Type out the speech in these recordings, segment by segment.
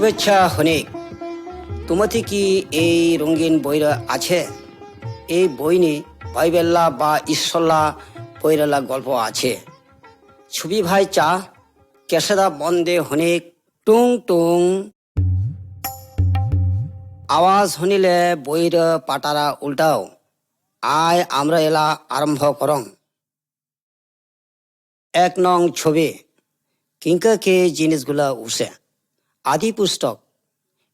শুভেচ্ছা হনিক। তোমাতে কি এই রঙিন বইরা আছে? এই বই নি বাইবেল্লা বা ঈশ্বরলা বইরালা গল্প আছে। ছবি ভাই চা কেসেদা বন্দে হনিক টুং টুং আওয়াজ হনিলে বইর পাটারা উল্টাও। আয় আমরা এলা আরম্ভ করং। 1 নং ছবি কিংকাকে জিনিসগুলা উসে। আদি পুস্তক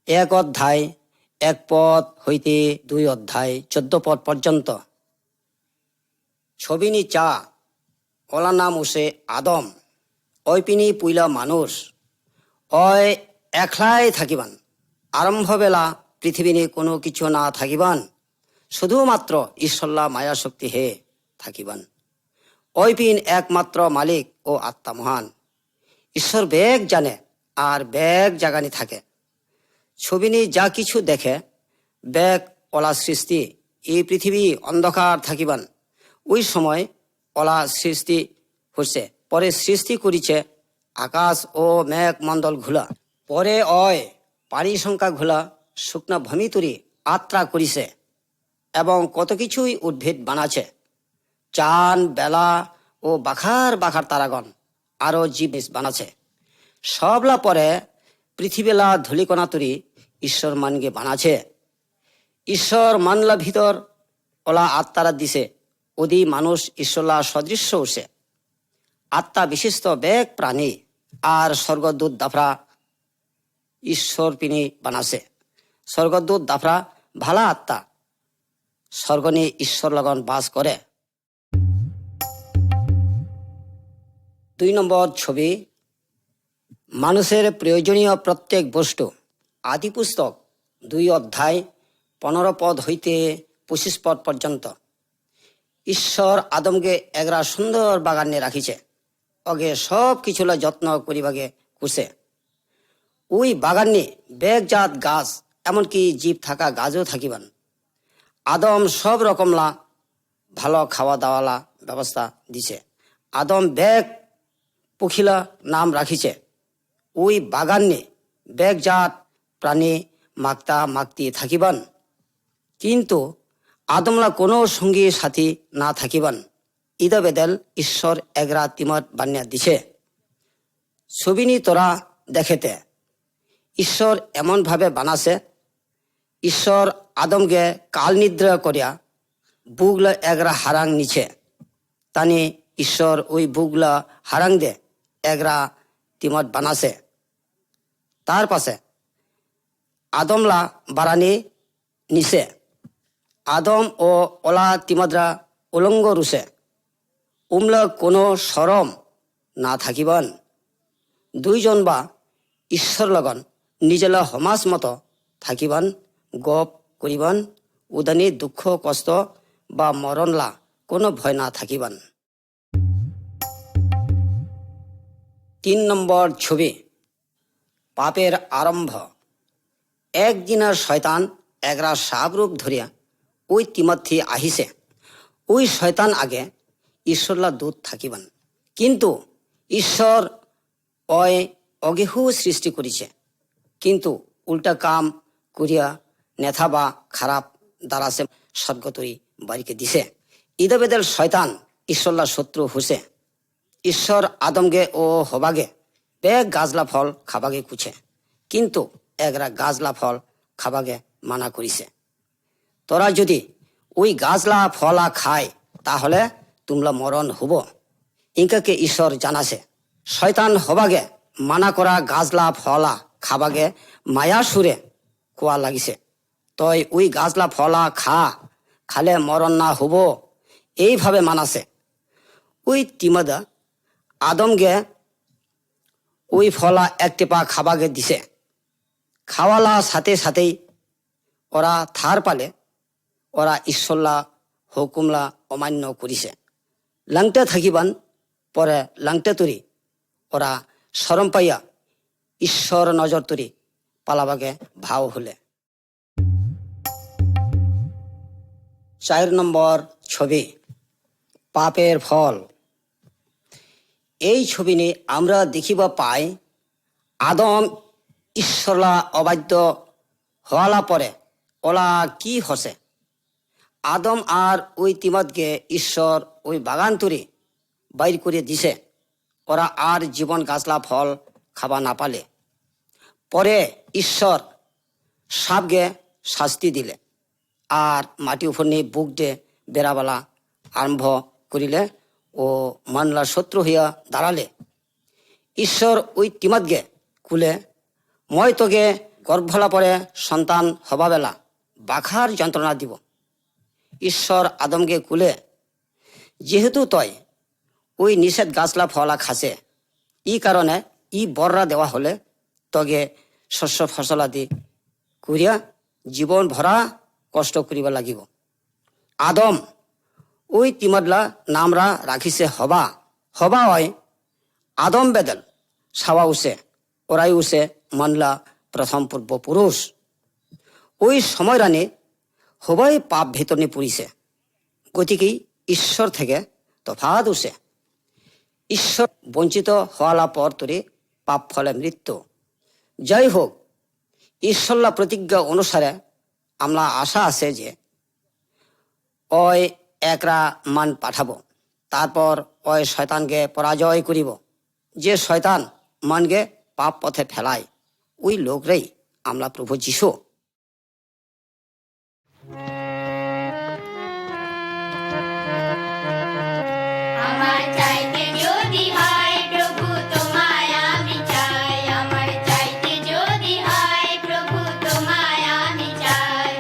1 অধ্যায় 1 পদ হইতে 2 অধ্যায় 14 পদ পর্যন্ত। ছবিনি চা ওলা নাম উসে আদম। ওইপিনি পুইলা মানুষ অয় একলাই থাকিবান। আরম্ভ বেলা পৃথিবীনে কোনো কিছু না থাকিবান, শুধুমাত্র ঈশ্বরলা মায়া শক্তি হে থাকিবান। ওইপিন একমাত্র মালিক ও আত্মা মহান। ঈশ্বর বেগ জানে আর বেগ জাগানি থাকে। ছবিনি যা কিছু দেখে বেগ ওলা সৃষ্টি। এই পৃথিবী অন্ধকার থাকিবান ওই সময় ওলা সৃষ্টি হচ্ছে। পরে সৃষ্টি করিছে আকাশ ও মেঘ মণ্ডল ঘুলা। পরে অয় পানি সংখ্যা ঘুলা শুকনা ভূমি তরি আত্রা করিছে এবং কত কিছুই উদ্ভিদ বানাছে। চান বেলা ও বাখার বাখার তারাগণ আরো জীব বানাছে। সবলা পরে পৃথিবীলা ধূলিকণা তরি ঈশ্বর মানকে বানাছে। ঈশ্বর মানলা ভিতর ওলা আত্মারা দিছে। ওদি মানুষ ঈশ্বরলা সদৃশ্য উঠছে। আত্মা বিশিষ্ট বেগ প্রাণী আর স্বর্গদূত দাফরা ঈশ্বর পিনি বানাছে। স্বর্গদূত দাফরা ভালা আত্মা স্বর্গনে ঈশ্বর লগন বাস করে। 2 নম্বর ছবি মানুষের প্রয়োজনীয় প্রত্যেক বস্তু। আদি পুস্তক 2 অধ্যায় 15 পদ হইতে 25 পদ পর্যন্ত। ঈশ্বর আদমকে এগরা সুন্দর বাগানে রাখিছে। অগে সব কিছুলা যত্ন করিবাগে কুছে। ওই বাগানে বেগজাত গাছ এমনকি জীব থাকা গাছও থাকিবান। আদম সব রকমলা ভালো খাওয়া দাওয়ালা ব্যবস্থা দিছে। আদম বেগ পখিলা নাম রাখিছে। ওই বাগানে বেগজাত প্রাণী মাগতা মাগতি থাকিবান। কিন্তু আদমলা কোনো সঙ্গী সাথী না থাকিবান। ইদা বেদেল ঈশ্বর এগরা তিমত বান্যা দিছে। ছবিনি তোরা দেখেতে ঈশ্বর এমন ভাবে বানাছে। ঈশ্বর আদমকে কাল নিদ্রা করিয়া বুগলা এগরা হারাং নিছে। তানি ঈশ্বর ওই বুগলা হারাং দে এগরা তিমত বানাছে। তার পাশে আদমলা বারানি নিছে। আদম ও ওলা তিমদরা উলঙ্গ রুছে। উমলা কোনো সরম না থাকিবান। 2 জন বা ঈশ্বর লগন নিজেলা সমাজ মতো থাকিবান, গপ করিবান, উদানি দুঃখ কষ্ট বা মরণলা কোনো ভয় না থাকিবান। 3 নম্বর ছবি পাপের আরম্ভ। একদিনের শয়তান এগরা সাপ রূপ ধরিয়া ওই তিমথি আহিছে। ওই শয়তান আগে ঈশ্বরলা দূত থাকিবান। কিন্তু ঈশ্বর অয় অগেহু সৃষ্টি করিছে। কিন্তু উল্টা কাম করিয়া নেথা বা খারাপ দ্বারাছে স্বর্গতরী বাড়িকে দিছে। ইদবেদেল শয়তান ঈশ্বরলা শত্রু হুসে। ঈশ্বর আদমগে ও হবাগে বেগ গাছলা ফল খাবাগে কুছে। কিন্তু এগরা গাছলা ফল খাবাগে মানা করিছে। তোরা যদি ওই গাছলা ফলা খায় তাহলে তোমরা মরণ হব। ইনকাকে ঈশ্বর জানাছে। শয়তান হবাগে মানা করা গাছলা ফলা খাবাগে মায়া সুরে কোয়া লাগিছে। তই ওই গাছলা ফলা খালে মরণ না হব এইভাবে মানাছে। ওই তিমদা আদমগে ওই ফলা এক টেপা খাবাগে দিছে। খাওয়ালা সাথে সাথেই ওরা থার পালে ওরা ঈশ্বরলা হুকুমলা অমান্য করিছে। লাংটে থাকিবান পরে লাংটে তরি ওরা শরম পাইয়া ঈশ্বর নজর তরি পালাবাগে ভাও হলে। 4 নম্বর ছবি পাপের ফল। এই ছবি নিয়ে আমরা দেখিবা পাই আদম ঈশ্বরলা অবাধ্য হওয়ালা পরে ওলা কি হসে? আদম আর ওই তিমতকে ঈশ্বর ওই বাগান তুরি বাইর করে দিছে, ওরা আর জীবন গাছলা ফল খাবা না পালে। পরে ঈশ্বর সাপকে শাস্তি দিলে আর মাটি উপর নিয়ে বুক দিয়ে বেড়াবেলা আরম্ভ করিলে ও মানলা শত্রু হইয়া দাঁড়ালে। ঈশ্বর ওই তিমতকে কুলে, মই তোকে গর্ভলা পরে সন্তান হবা বেলা বাখার যন্ত্রণা দিব। ঈশ্বর আদমকে কুলে, যেহেতু তয় ওই নিষেধ গাছলা ফলা খাসে, ই কারণে ই বর্রা দেওয়া হলে তগে শস্য ফসলাদি করিয়া জীবন ভরা কষ্ট করিবা লাগিব। আদম ওই তিমদলা নামরা রাখিছে হবা। হবা হয় আদম বেদল সাওয়া উসে, ওরাই উসে মানলা প্রথম পূর্বপুরুষ। ওই সময় রানে হবাই পাপ ভেতর নিয়ে পড়িছে, গতিকেই ঈশ্বর থেকে তফাৎ উসে। ঈশ্বর বঞ্চিত হওয়ালা পর তোরে পাপ ফলে মৃত্যু। যাই হোক, ঈশ্বরলা প্রতিজ্ঞা অনুসারে আমরা আশা আছে যে ওই একরা মান পাঠাবো, তারপর ওই শয়তানকে পরাজয় করিব। যে শয়তান মানকে পাপ পথে ফেলায় ওই লোকরাই আমরা প্রভু যিশু। আমার চাইতে যদি হয় প্রভু তোমায় আমি চাই, আমার চাইতে যদি হয় প্রভু তোমায় আমি চাই,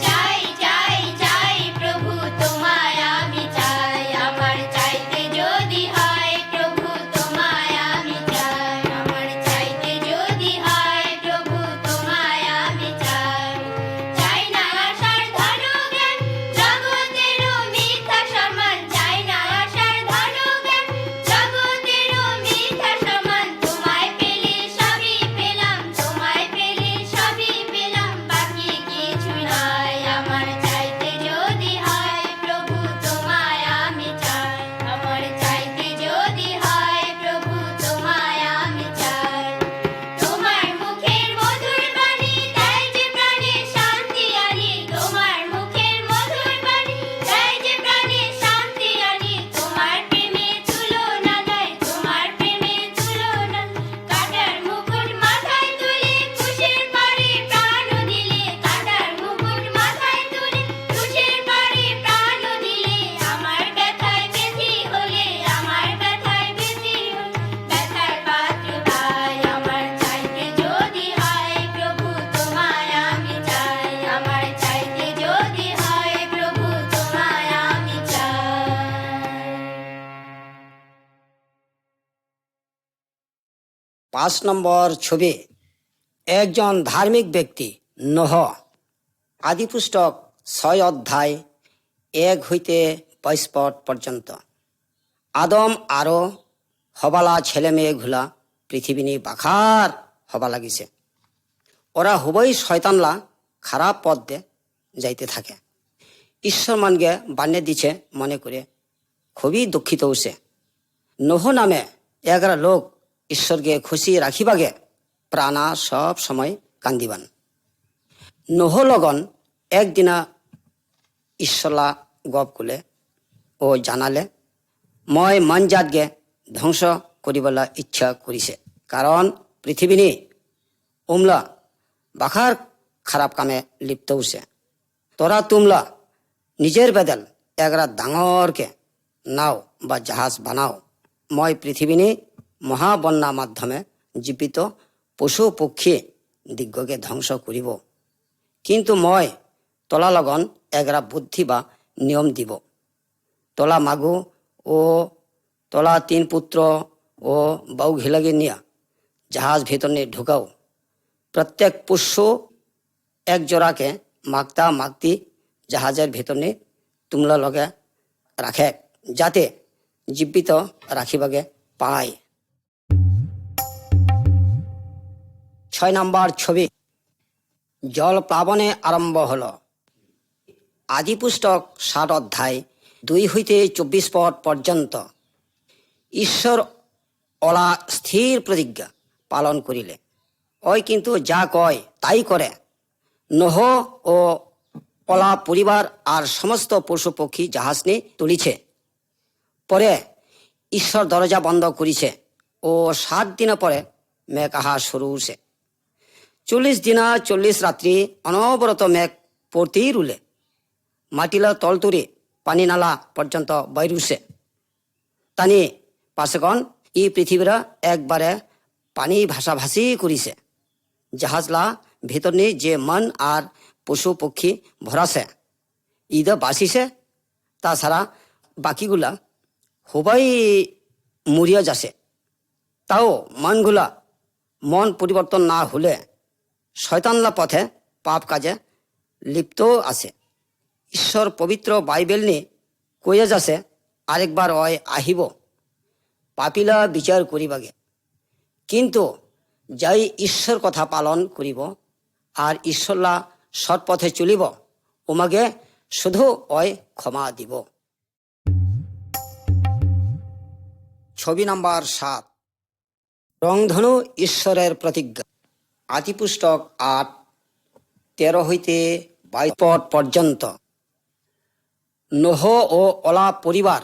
চাই চাই চাই প্রভু তোমায় আমি চাই, আমার চাইতে যদি হয় প্রভু তোমায় আমি চাই, আমার চাইতে যদি হয় প্রভু তোমায় আমি চাই, চাই না আশার ধন জ্ঞান জগতেরও মিথ্যা সমান, চাই না আশার ধন জ্ঞান জগতেরও মিথ্যা সমান, তোমায় পেলে সবই পেলাম, তোমায় পেলে সবই পেলাম, বাকি কিছু নাই। আমার চাইতে যদি হয় প্রভু তোমায় আমি চাই, আমার চাইতে যদি হয় প্রভু তোমায় আমি চাই, তোমার মুখের মধুর বাণী দেয় যে প্রাণে শান্তি আনি, তোমার মুখের মধুর বাণী দেয় যে প্রাণে শান্তি আনি, তোমার প্রেমে তুলনা নাই, তোমার প্রেমে তুলনা, কাটার মুকুট মাথায় তুলে ক্রুশের পাড়ে প্রাণ দিলে, কাটার মুকুট মাথায় তুলে ক্রুশের পাড়ে প্রাণ দিলে, আমার ব্যথায় ব্যথি হলে, আমার ব্যথায় ব্যথি হলে, ব্যথার পাত্র ভাই, আমার চাইতে যদি হয় প্রভু তোমায় আমি চাই, আমার চাইতে যদি হয় প্রভু তোমায় আমি চাই। 5 নম্বর ছবি, একজন ধার্মিক ব্যক্তি নহ। আদিপুস্তক 6 অধ্যায় 1 হইতে 22 পদ পর্যন্ত। আদম আরো হবালা ছেলে মেয়েগুলা পৃথিবী নিয়ে বাখার হবা লাগিছে। ওরা হবই শয়তানলা খারাপ পথ দিয়ে যাইতে থাকে। ঈশ্বর মানকে বান্যে দিছে মনে করে খুবই দুঃখিত হইছে। নহ নামে 11 লোক ঈশ্বরকে খুশি রাখিবাগে প্রাণা সব সময় কান্দিবান। নহ লগন একদিনা ঈশ্বরলা গপ কুলে ও জানালে, মই মনজাতকে ধ্বংস করিবলা ইচ্ছা করিছে, কারণ পৃথিবী নি উমলা বাখার খারাপ কামে লিপ্ত হইছে। তোরা তুমলা নিজের বেদল এগরা ডাঙরকে নাও বা জাহাজ বানাও, মই পৃথিবী নি মহাবন্যা মাধ্যমে জীবিত পশু পক্ষী দিগ্গকে ধ্বংস করিব। কিন্তু মই তলা লগন এগরা বুদ্ধি বা নিয়ম দিব। তলা মাগু ও তলা 3 পুত্র ও বাউ ঘিলাগে নিয়া জাহাজ ভেতর নিয়ে ঢুকাও। প্রত্যেক পুষ্য এক জোড়াকে মাগতা মাগতি জাহাজের ভেতর নিয়ে তুমলা লগে রাখে, যাতে জীবিত রাখিবাগে পায়। 6 নম্বর ছবি, জল প্লাবনে আরম্ভ হল। আদিপুস্তক 7 অধ্যায় 2 হইতে 24 পদ পর্যন্ত। ঈশ্বর অলা স্থির প্রতিজ্ঞা পালন করিলে ওই কিন্তু যা কয় তাই করে। নোহ ও অলা পরিবার আর সমস্ত পশু পক্ষী জাহাজ নিয়ে তুলিছে। পরে ঈশ্বর দরজা বন্ধ করিছে ও 7 দিন পরে মেঘ আহা শুরু হয়েছে। 40 দিনা 40 রাত্রি অনবরত মেঘ পড়তেই রুলে। মাটিলা তলতুরি পানি নালা পর্যন্ত বাইরুছে। তানি পাশেগণ এই পৃথিবীরা একবারে পানি ভাষাভাষি করিছে। জাহাজলা ভিতর নিয়ে যে মন আর পশু পক্ষী ভরাছে ঈদ বাসিছে, তাছাড়া বাকিগুলা সবাই মরিয়া যাচ্ছে। তাও মন পরিবর্তন না হলে শয়তানলা পথে পাপ কাজে লিপ্ত আছে। ঈশ্বর পবিত্র বাইবেল নিয়ে কয়ে যাচ্ছে আরেকবার অয় আহিব পাপিলা বিচার করিবাগে। কিন্তু যাই ঈশ্বর কথা পালন করিব আর ঈশ্বরলা সৎ পথে চলিব, ওমাগে শুধু অয় ক্ষমা দিব। ছবি নাম্বার 7, রংধনু ঈশ্বরের প্রতিজ্ঞা। আদিপুস্তক 8:13 হইতে 22 পদ পর্যন্ত। নোহ ও অলা পরিবার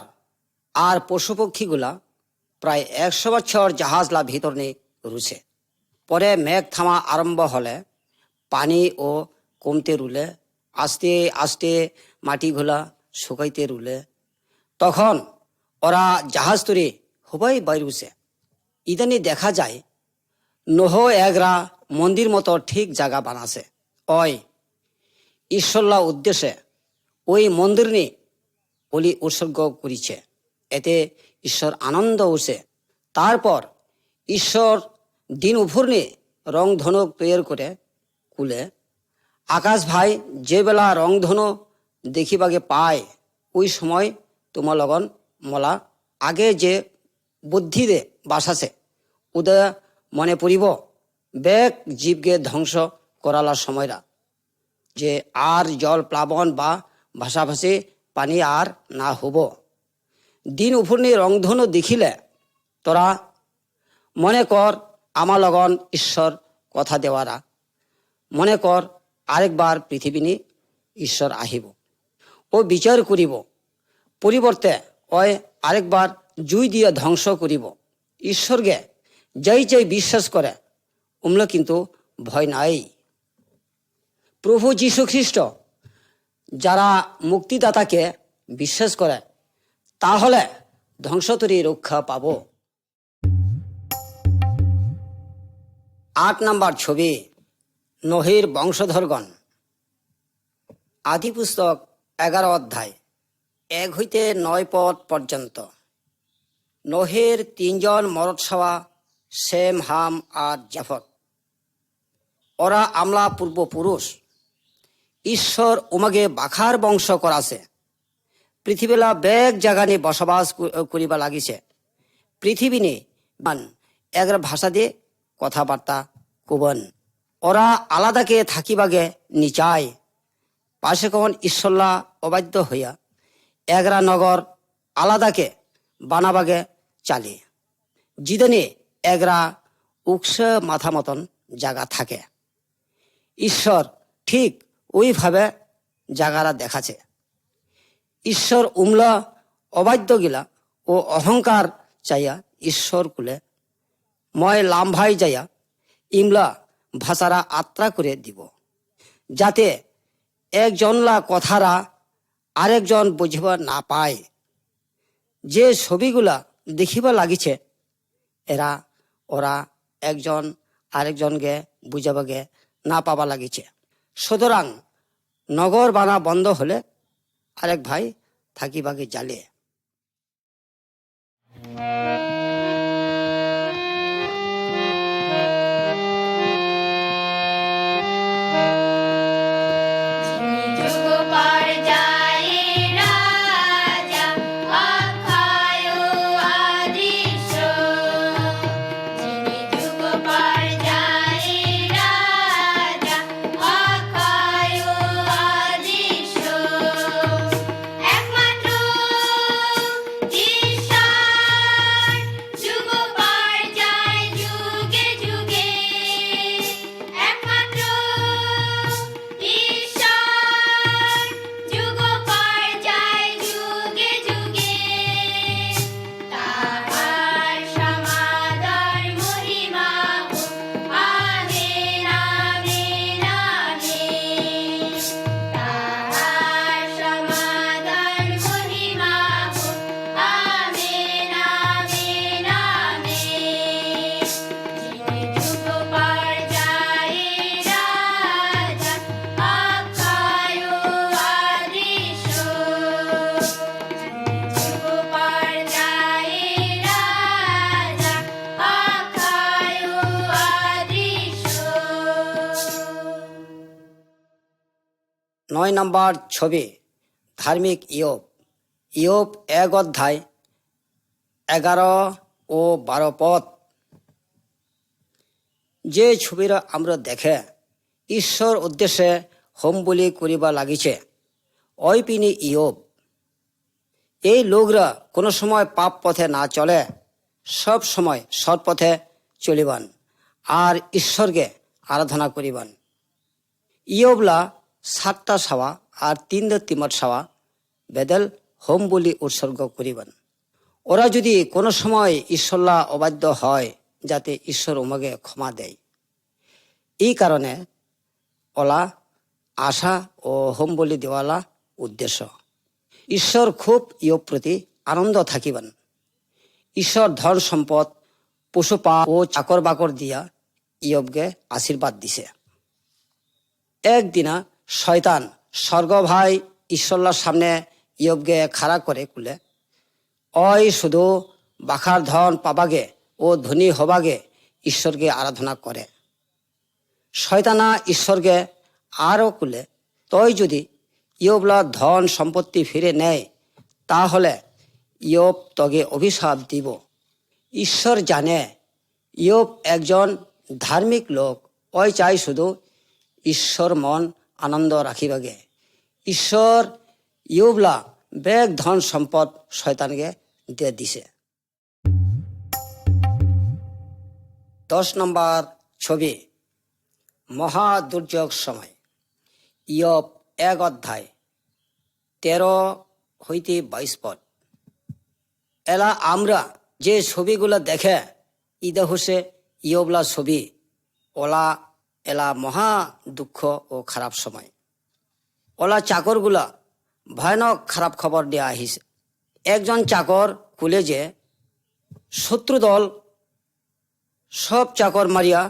আর পশু পক্ষীগুলা প্রায় 100 বছর জাহাজলা ভিতর নিয়ে রুছে। পরে মেঘ থামা আরম্ভ হলে পানি ও কমতে রুলে, আস্তে আস্তে মাটিগুলা শুকাইতে রুলে। তখন ওরা জাহাজ তৈরি হবাই বাইরুছে। ইদানি দেখা যায় নোহ এগরা মন্দির মতো ঠিক জায়গা বানাছে। ওই ঈশ্বরলা উদ্দেশ্যে ওই মন্দির নিয়ে বলি উৎসর্গ করিছে। এতে ঈশ্বর আনন্দ উঠছে। তারপর ঈশ্বর দিন উপর নিয়ে রংধনু তৈরি করে কুলে। আকাশ ভাই যে বেলা রংধনু দেখিবাগে পায়, ওই সময় তোমার লগন মলা আগে যে বুদ্ধি দে বাসাছে উদয় মনে পড়িব বেগ জীবকে ধ্বংস করালার সময়রা, যে আর জল প্লাবন বা ভাষাভাষী পানি আর না হব। দিন উপর নিয়ে রংধনু দেখিলে তোরা মনে কর আমার লগন ঈশ্বর কথা দেওয়ারা, মনে কর আরেকবার পৃথিবী নিয়ে ঈশ্বর আহিব ও বিচার করিব। পরিবর্তে ওই আরেকবার জুই দিয়ে ধ্বংস করিব। ঈশ্বরকে যাই বিশ্বাস করে উমলো কিন্তু ভয় নাই। প্রভু যীশু খ্রিস্ট যারা মুক্তিদাতাকে বিশ্বাস করে তাহলে ধ্বংসতরী রক্ষা পাব। 8 নম্বর ছবি, নোহের বংশধরগণ। আদিপুস্তক 11 অধ্যায় 1 হইতে 9 পদ পর্যন্ত। নোহের 3 জন মরদসওয়া সেম, হাম আর জাফত। ওরা আমলা পূর্বপুরুষ। ঈশ্বর উমাগে বাখার বংশ করাছে। পৃথিবীলা বেগ জায়গা নিয়ে বসবাস করিবা লাগিছে। পৃথিবী নিয়ে এগার ভাষা দিয়ে কথাবার্তা কুবন। ওরা আলাদাকে থাকিবাগে নিচায়। পাশে কখন ঈশ্বরলা অবাধ্য হইয়া এগরা নগর আলাদাকে বানাবাগে চালে। জিদনে এগরা উৎস মাথা মতন জায়গা থাকে। ঈশ্বর ঠিক ওইভাবে জায়গারা দেখাছে। ঈশ্বর উমলা অবাধ্য গিলা ও অহংকার চাইয়া ঈশ্বর কুলে ময় লাম্ভাই যাইয়া ইমলা ভাষারা আত্রা করে দিব, যাতে একজনলা কথারা আরেকজন বুঝিবা না পায়। যে ছবিগুলা দেখিবা লাগিছে ওরা একজন আরেকজনকে বুঝাবাগে না পাবা লাগিছে। সুতরাং নগর বানা বন্ধ হলে আরেক ভাই থাকিবাগে জালে। 9 নম্বর ছবি ধার্মিক ইয়োব। ইয়োব 1 অধ্যায় 11 ও 12 পদ। যে ছবিরা আমরা দেখে ঈশ্বর উদ্দেশ্যে হোম বলি করিবা লাগিছে, ওই পিনি ইয়োব। এই লোকরা কোনো সময় পাপ পথে না চলে, সব সময় সৎ পথে চলিবান আর ঈশ্বরকে আরাধনা করিবান। ইয়োবলা 7টা সাওয়া আর 3 তিমত সাওয়া বেদেল হোম বলি উৎসর্গ করিবান। ওরা যদি কোনো সময় ঈশ্বরলা অবাধ্য হয়, যাতে ঈশ্বর ওমাকে ক্ষমা দেয়। এই কারণে ওলা আশা ও হোম বলি দেওয়ালা উদ্দেশ্য। ঈশ্বর খুব ইয়োব প্রতি আনন্দ থাকিবেন। ঈশ্বর ধন সম্পদ পশুপা ও চাকর বাকর দিয়া ইয়োবকে আশীর্বাদ দিছে। একদিনা শয়তান স্বর্গ ভাই ঈশ্বরলার সামনে ইয়োবকে খাড়া করে কুলে, ওই শুধু বাখার ধন পাবাগে ও ধনী হবাগে ঈশ্বরকে আরাধনা করে। শয়তানা ঈশ্বরকে আরও কুলে, তই যদি ইয়োবলা ধন সম্পত্তি ফিরে নেয়, তাহলে ইয়োব তগে অভিশাপ দিব। ঈশ্বর জানে ইয়োব একজন ধার্মিক লোক, ওই চাই শুধু ঈশ্বর মন আনন্দ রাখিবাগে। ঈশ্বর ইয়োবলা বেগ ধন সম্পদ শয়তানকে দিয়ে দিছে। 10 নম্বর ছবি মহা দুর্যোগ সময়। ইয়োব 1 অধ্যায় 13 হইতে 22 পদ। এলা আমরা যে ছবিগুলো দেখে ইদে হচ্ছে ইয়োবলা ছবি, ওলা এলা মহা দুঃখ ও খারাপ সময়। ওলা চাকরগুলা ভয়ানক খারাপ খবর দেয়া আহিছে। একজন চাকর কুলে যে শত্রু দল সব চাকর মারিয়া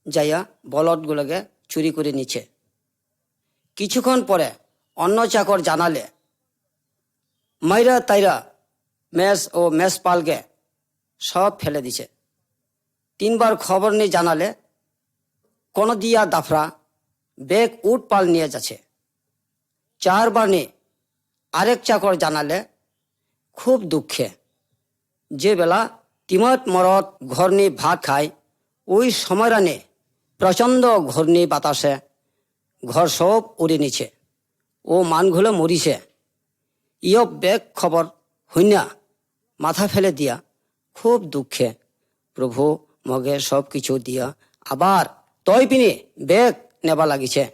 যাইয়া বলদগুলোকে চুরি করে নিচ্ছে। কিছুক্ষণ পরে অন্য চাকর জানালে মাইরা তাইরা মেষ ও মেষপালকে সব ফেলে দিছে। 3 বার খবর নিয়ে জানালে কোন দিয়া দাফরা বেগ উট পাল নিয়ে যাচ্ছে। 4 বার নিয়ে আরেক চাকর জানালে খুব দুঃখে, যে বেলা তিমত মরদ ঘরনি ভাত খায়, ওই সময় রানে প্রচণ্ড ঘূর্ণি বাতাসে ঘর সব উড়ে নিছে ও মানগুলো মরিছে। ইয়োব বেগ খবর হইনা মাথা ফেলে দিয়া খুব দুঃখে, প্রভু মগে সব কিছু দিয়া আবার তই পিনে বেগ নেবা লাগিছে,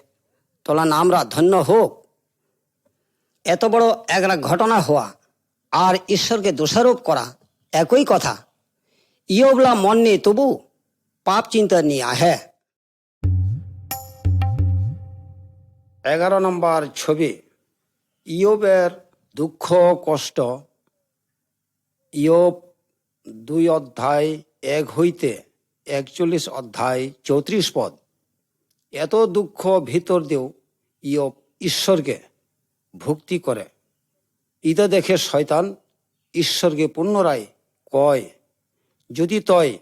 তোলা নামরা ধন্য হোক। এত বড় একটা ঘটনা হওয়া আর ঈশ্বরকে দোষারোপ করা একই কথা। ইয়োবলা মন নিয়ে তবু পাপ চিন্তা নিয়ে আহে। 11 নম্বর ছবি ইয়োবের দুঃখ কষ্ট। ইয়োব 2 অধ্যায় 1 হইতে 41 অধ্যায় 34 পদ। এত দুঃখ ভিতর দিয়েও ইয়োব ঈশ্বরকে ভক্তি করে। ইদা দেখে শয়তান ঈশ্বরকে পুনরায় কয়, যদি তয়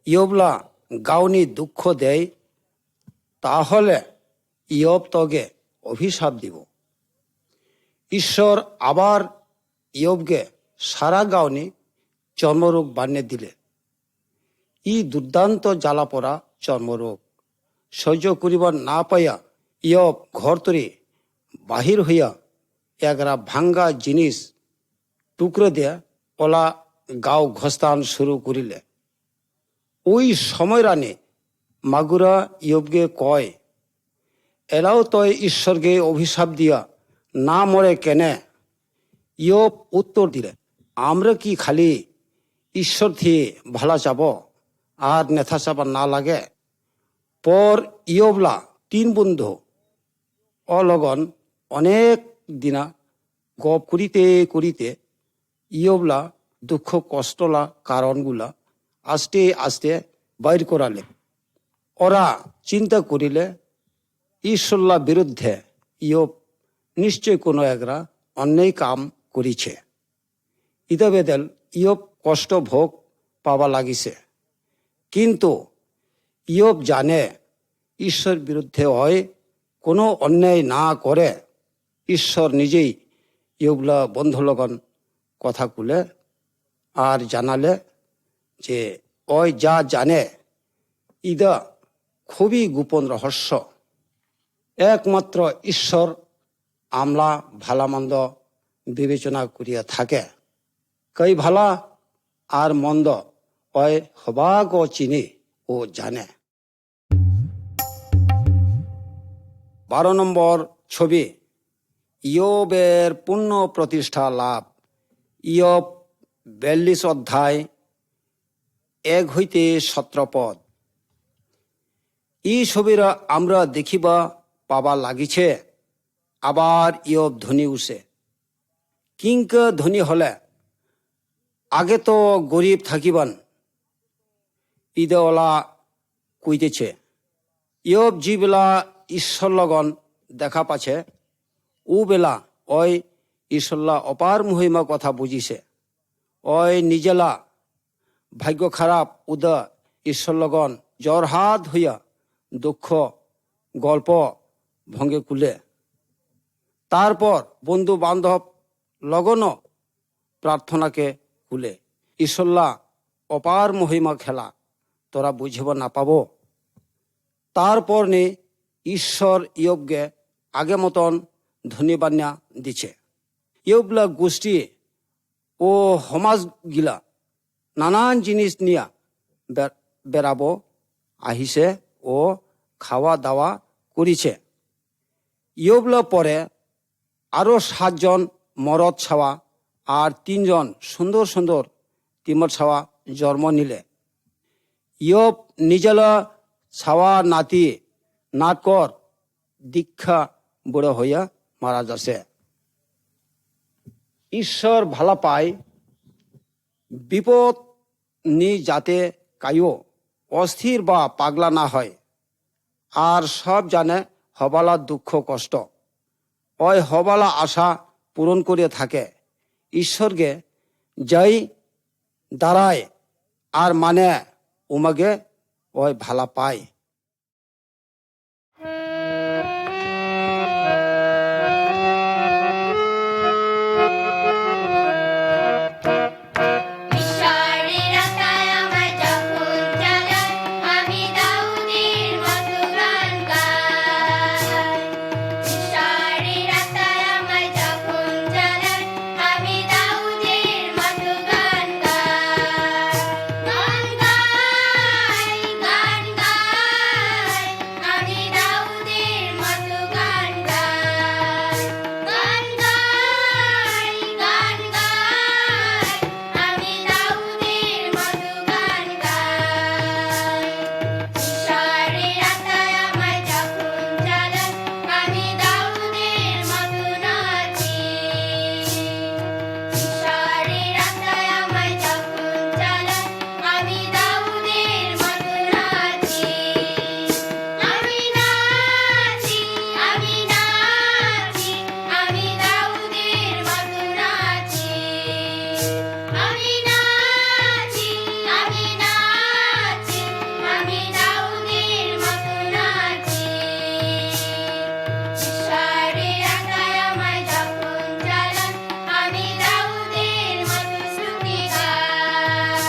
ইয়োবলা গাউনি দুঃখ দেয়, তাহলে ইয়োব তগে অভিশাপ দিব। ঈশ্বর আবার ইয়োবকে সারা গাউনি চর্মরোগ বানিয়ে দিলে। ই দুর্দান্ত জ্বালা পড়া চর্মরোগ সহ্য করিবার না পাইয়া ইয়োব ঘর তরে বাহির হইয়া একরা ভাঙ্গা জিনিস টুকরো দিয়া ওলা গাও ঘস্তান শুরু করিলে। ওই সময় রানে মাগুরা ইয়োবকে কয়, এলাও তয় ঈশ্বরকে অভিশাপ দিয়া না মরে কেনে? ইয়োব উত্তর দিলে, আমরা কি খালি ঈশ্বর থেকে ভালা চাব আর নেথা চাবা না লাগে? পর ইয়োবলা 3 বন্ধু অলগন অনেক দিনা গপ করিতে করিতে ইয়োবলা দুঃখ কষ্টলা কারণগুলা আস্তে আস্তে বাইর করালে। ওরা চিন্তা করিলে ঈশ্বরলা বিরুদ্ধে ইয়োব নিশ্চয় কোনো একরা অন্যায় কাম করিছে। ইদা বেদেল ইয়োব কষ্ট ভোগ পাওয়া লাগিছে। কিন্তু ইয়োব জানে ঈশ্বর বিরুদ্ধে হয় কোনো অন্যায় না করে ঈশ্বর নিজেই ইয়োবলা বন্ধুলগন কথা কুলে আর জানালে যে ওই যা জানে ইদা খুবই গোপন রহস্য। একমাত্র ঈশ্বর আমলা ভালামন্দ বিবেচনা করিয়া থাকে। কই ভালা আর মন্দ ওই হবাগ চিনি ও জানে। 12 নম্বর ছবি, ইয়োবের পূর্ণ প্রতিষ্ঠা লাভ। ইয়োব 42 অধ্যায় 1 হইতে 17 পদ। এই ছবিরা আমরা দেখিবা পাবা লাগিছে। আবার ইয়োব ধনী উঠে। কিংক ধনী হলে আগে তো গরিব থাকিবান ইদেওয়ালা কইতেছে। ইয়োব যে বেলা ঈশ্বর লগন দেখা পাছে ও বেলা ওই ঈশ্বরলা অপার মহিমা কথা বুঝিছে। ওই নিজেলা ভাগ্য খারাপ উদা ঈশ্বর লগন জরহাত হইয়া দুঃখ গল্প ভঙ্গে কুলে। তারপর বন্ধু বান্ধব লগনও প্রার্থনাকে কুলে। ঈশ্বরলা অপার মহিমা খেলা তোরা বুঝিব না পাব। তারপর নি ঈশ্বর ইয়োবকে আগে মতন ধন্যবান্যা দিছে। ইয়োবলা গোষ্ঠী ও সমাজ গিলা নানান জিনিস নিয়া বেড়াবো আহিছে ও খাওয়া দাওয়া করিছে। ইয়োবলা পরে আরো 7 জন মরদ ছাওয়া আর 3 জন সুন্দর সুন্দর তিমর ছাওয়া জন্ম নিলে। ইয়োব নিজেলা ছাওয়া নাতি নাটকর দীক্ষা বুড়ো হইয়া মারা যাচ্ছে। ঈশ্বর ভালা পায় বিপদ নি যাতে কায়ো অস্থির বা পাগলা না হয়। আর সব জানে হবালা দুঃখ কষ্ট ওই হবালা আশা পূরণ করে থাকে। ঈশ্বরকে যাই দাঁড়ায় আর মানে উমাগে ওই ভালা পায়। ঈশ্বরের আত্মায় আমার যখন চালায়, আমি দাউদের মতো গান গাই। ঈশ্বরের আত্মায় আমার যখন চালায়, আমি দাউদের মতো গান গাই। গান গাই, গান গাই, আমি দাউদের মতো গান গাই। গান গাই, গান গাই, আমি দাউদের মতো গান গাই। ঈশ্বরের আত্মায় আমার যখন চালায়, আমি দাউদের মতো নাচি। ঈশ্বরের আত্মায় আমার যখন চালায়, আমি দাউদের মতো নাচি। আমি নাচি, আমি নাচি, আমি দাউদের মতো নাচি। আমি নাচি, আমি নাচি, আমি দাউদের মতো নাচি। ঈশ্বরের আত্মায় আমার যখন চালায়, আমি দাউদের মতো স্তুতি গাই।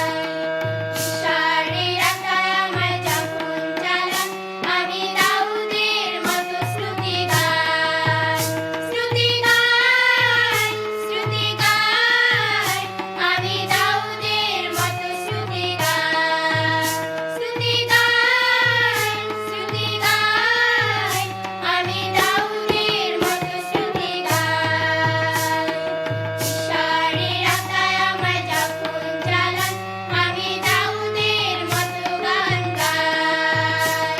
ঈশ্বরের আত্মায় আমার যখন চালায়, আমি দাউদের মতো স্তুতি গাই। স্তুতি গাই, স্তুতি গাই, আমি দাউদের মতো স্তুতি গাই। স্তুতি গাই, স্তুতি গাই, আমি দাউদের মতো স্তুতি গাই। ঈশ্বরের আত্মায় আমার যখন চালায়, আমি দাউদের মতো গান গাই।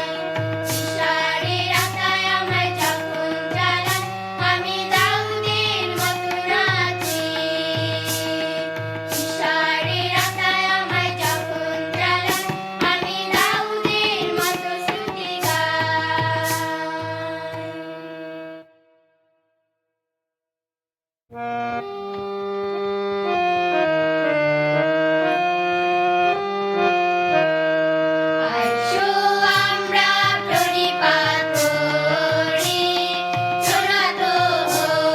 ঈশ্বরের আত্মায় আমার যখন চালায়, আমি দাউদের মতো নাচি। ঈশ্বরের আত্মায় আমার যখন চালায়, আমি দাউদের মতো স্তুতি গাই। আসো আমরা প্রণিপাত করি, প্রণত হই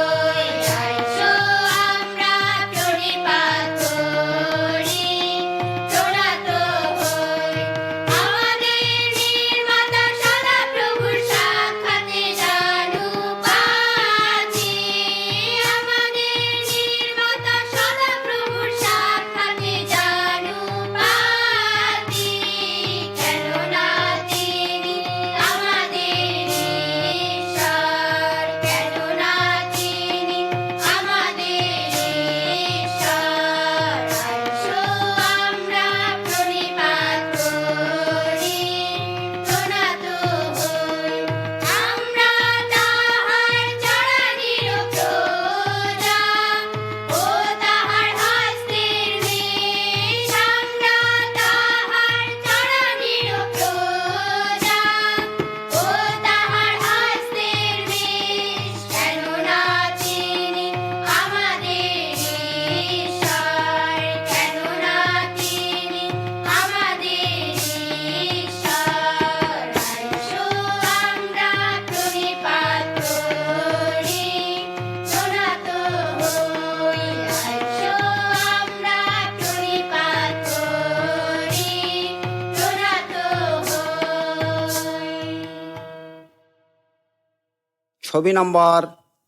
ছবি নম্বর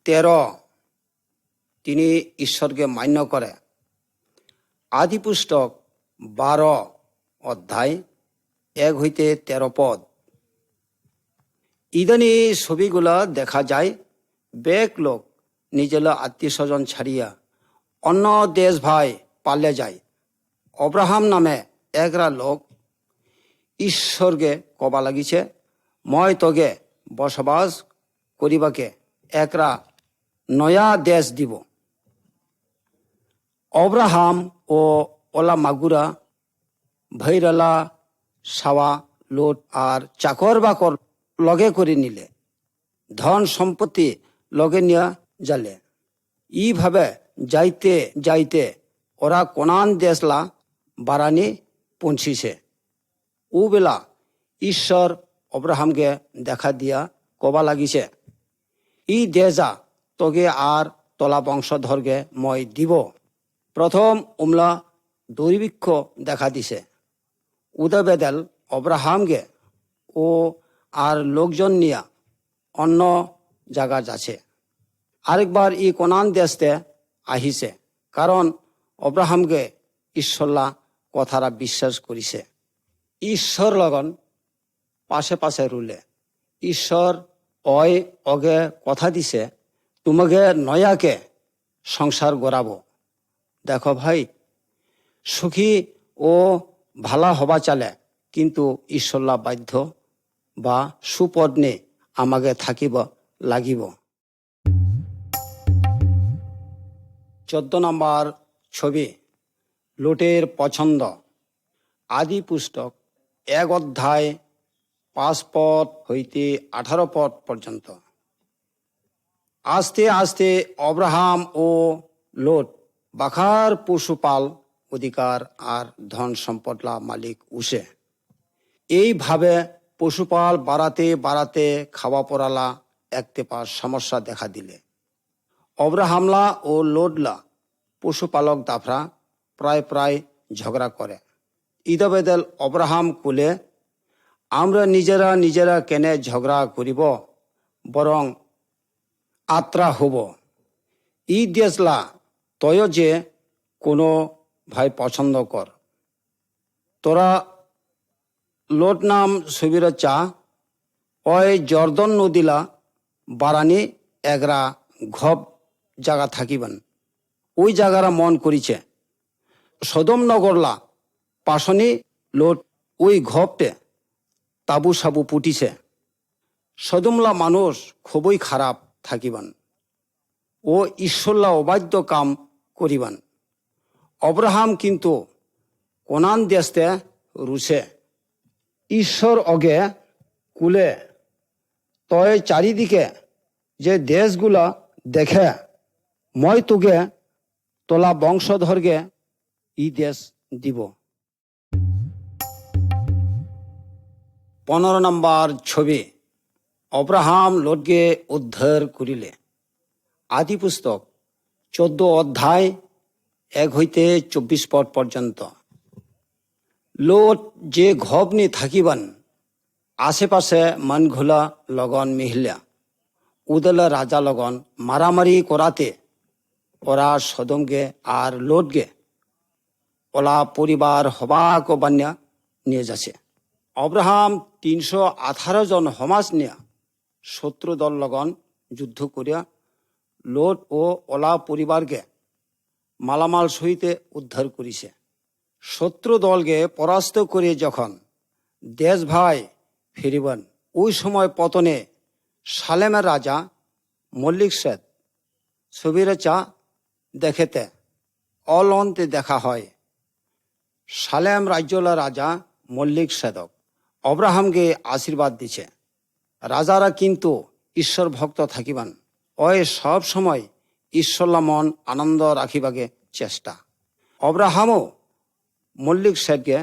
13, তিনি ঈশ্বরকে মান্য করে। আদি পুস্তক 12 অধ্যায় 1 হইতে 13 পদ। ইদানি ছবিগুলা দেখা যায়, বেক লোক নিজের আত্মীয় স্বজন ছাড়িয়া অন্য দেশ ভাই পালে যায়। অব্রাহাম নামে একরা লোক ঈশ্বরকে কবা লাগিছে, মই তগে বসবাস করিবাকে একরা নয়া দেশ দিব। অব্রাহাম ও ওলা মাগুরা ভৈরলা সাওয়া লোট আর চাকর বাকর লগে করে নিলে, ধন সম্পত্তি লগে নিয়া জালে। এইভাবে যাইতে যাইতে ওরা কোনান দেশলা বারানি পৌঁছিছে। ও বেলা ঈশ্বর অব্রাহামকে দেখা দিয়া কবা লাগিছে, ই দেশা তোকে আর তলা বংশধরকে মই দিব। প্রথম উমলা দুর্ভিক্ষ দেখা দিছে। উদবেদেল অব্রাহামকে ও আর লোকজন নিয়া অন্য জায়গা যাচ্ছে। আরেকবার ই কোনান দেশতে আহিছে, কারণ অব্রাহামকে ঈশ্বরলা কথারা বিশ্বাস করিছে। ঈশ্বর লগন পাশে পাশে রুলে। ঈশ্বর অয় অগে কথা দিছে, তোমাকে নয়াকে সংসার গড়াবো। দেখো ভাই, সুখী ও ভালা হবা চালে, কিন্তু ঈশ্বরলা বাধ্য বা সুপদ নে আমাকে থাকিব লাগিব। 14 নম্বর ছবি, লোটের পছন্দ। আদি পুস্তক 1 অধ্যায় 5 পদ হইতে 18 পদ পর্যন্ত। আস্তে আস্তে অব্রাহাম ও লোট বাখার পশুপাল অধিকার আর ধন সম্পদলা মালিক উসে। এইভাবে পশুপাল বাড়াতে বাড়াতে খাওয়া পড়ালা একতে পার সমস্যা দেখা দিলে। অব্রাহামলা ও লোডলা পশুপালক দাফরা প্রায় প্রায় ঝগড়া করে। ইদবেদেল অব্রাহাম কুলে, আমরা নিজেরা নিজেরা কেনে ঝগড়া করিব, বরং আত্রা হব। ই দেশলা তয় যে কোনো ভাই পছন্দ কর। তোরা লোট নাম সুবির চা ওই জর্দন নদীলা বারানি এগরা ঘব জায়গা থাকিবেন। ওই জায়গারা মন করিছে। সদম নগরলা পাশনি লোট ওই ঘবটে তাবু সাবু পুটিছে। সদমলা মানুষ খুবই খারাপ থাকিবেন ও ঈশ্বরলা অবাধ্য কাম করিবেন। অব্রাহাম কিন্তু কোনান দেশতে রুছে। ঈশ্বর অগে কুলে, তয় চারিদিকে যে দেশগুলা দেখে, মই তোগে তোলা বংশধরকে ই দেশ দিব। 15 নম্বর ছবি, অব্রাহাম লোটকে উদ্ধার করিলে। আদি পুস্তক 14 অধ্যায় 1 হইতে 24 পদ পর্যন্ত। লোট যে ঘবনি থাকিবেন, আশেপাশে মনঘোলা লগন মিহিলা উদলা রাজা লগন মারামারি করাতে ওরা সদমকে আর লোটকে ওলা পরিবার হবাক বান্যা নিয়ে যাচ্ছে। অব্রাহাম 318 জন হমাস নিয়া শত্রু দল লগন যুদ্ধ করিয়া লোট ও ওলা পরিবারকে মালামাল সহিতে উদ্ধার করিছে। শত্রু দলকে পরাস্ত করে যখন দেশ ভাই ফিরিবেন, ওই সময় পতনে সালেমের রাজা মল্লিক সেদ ছবিরে চা দেখেতে অলন্তে দেখা হয়। সালেম রাজ্যলা রাজা মল্লিক সেদক অব্রাহামকে আশীর্বাদ দিছে। রাজারা কিন্তু ঈশ্বর ভক্ত থাকিবেন, ওই সব সময় ঈশ্বরলা মন আনন্দ রাখিবাকে চেষ্টা। অব্রাহামও মল্লিক সেদকে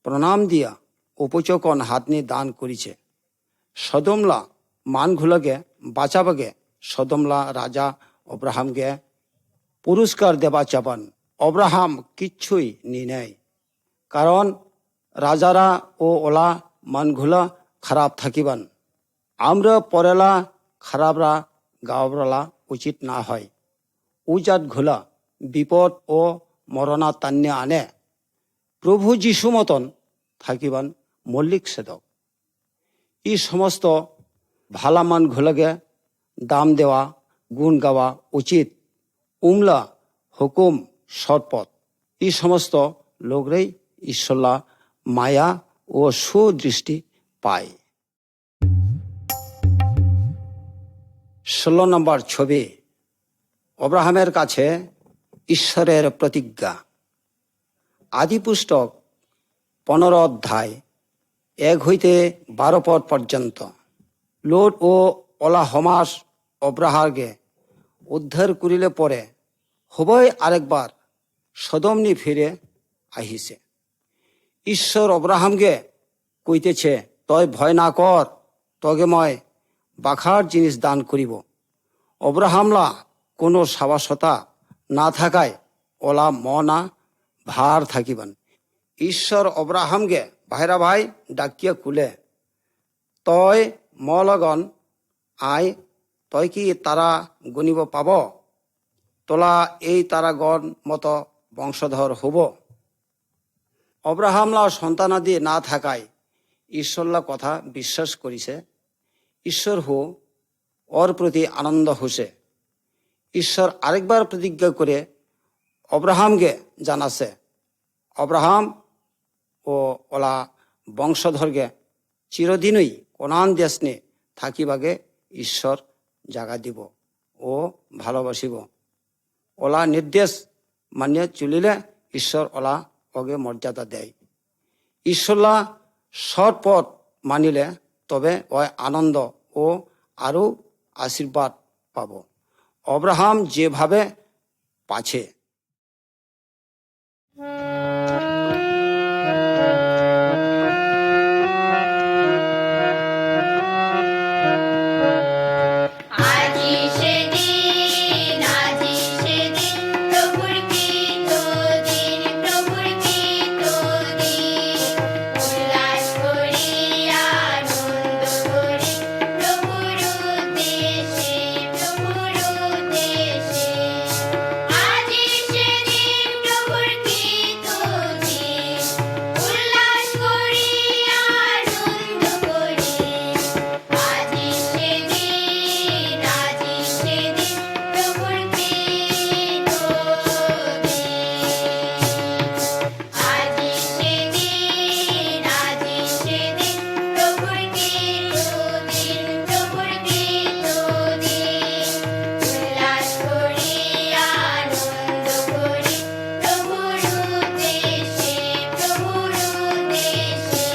প্রণাম দিয়া উপচকন হাতনি দান করিছে। সদমলা মানগুলোকে বাঁচাবাকে সদমলা রাজা অব্রাহামকে পুরস্কার দেবা চাপান। অব্রাহাম কিচ্ছুই নি নেয়, কারণ রাজারা ও ওলা মানগুলা খারাপ থাকিবান। আমরা পরেলা খারাপরা গাওয়াবলা উচিত না হয়। উজাত ঘোলা বিপদ ও মরণা টানিয়ে আনে। প্রভু যীশু মতন থাকিবান মল্লিক সেদক। এই সমস্ত ভালামান ঘোলাগে দাম দেওয়া, গুণ গাওয়া উচিত। উমলা হুকুম সৎপথ এই সমস্ত লোকরাই ঈশ্বরলা মায়া ও সুদৃষ্টি পায়। 16 নম্বর ছবি, অব্রাহামের কাছে ঈশ্বরের প্রতিজ্ঞা। আদি পুস্তক 15 অধ্যায় 1 হইতে 12 পদ পর্যন্ত। লোট ও ওলাহমাস অব্রাহারকে উদ্ধার করিলে পরে হবই আরেকবার সদমনি ফিরে আহিছে। ঈশ্বর অব্রাহামকে কইতেছে, তই ভয় না কর, তগে মই বাখার জিনিস দান করিব। অব্রাহামলা কোনো সাবাসতা না থাকায় ওলা মনা ভার থাকিবান। ঈশ্বর অব্রাহামকে ভাইরা ভাই ডাকিয়া কুলে, তই মলগন আই, তই কি তারা গণিব পাব? তোলা এই তারাগণ মতো বংশধর হব। অব্রাহামলা সন্তানাদি না থাকায় ঈশ্বরলা কথা বিশ্বাস করিছে। ঈশ্বর হু ওর প্রতি আনন্দ হসে। ঈশ্বর আরেকবার প্রতিজ্ঞা করে অব্রাহামকে জানাছে, অব্রাহাম ও ওলা বংশধরকে চিরদিনই কোনান দেশ নে থাকিবাগে ঈশ্বর জাগা দিব ও ভালোবাসিব। ওলা নির্দেশ মানিয়ে চলিলে ঈশ্বর ওলা ওগে মর্যাদা দেয়। ঈশ্বরলা সৎ পথ মানিলে তবে ওই আনন্দ ও আরো আশীর্বাদ পাব। অব্রাহাম যেভাবে পাছে। আজি সেদিন, আজি সেদিন, প্রভুর কৃত দিন, প্রভুর কৃত দিন। উল্লাস করি, আনন্দ করি, প্রভুর উদ্দেশে, প্রভুর উদ্দেশে। আজি সেদিন, প্রভুর কৃত দিন, উল্লাস করি, আনন্দ করি। আজি সেদিন, আজি সেদিন, প্রভুর কৃত দিন। আজি সেদিন, আজি সেদিন, প্রভুর কৃত দিন, প্রভুর কৃত দিন। উল্লাস করি, আনন্দ করি, প্রভুর উদ্দেশে, প্রভুর উদ্দেশে।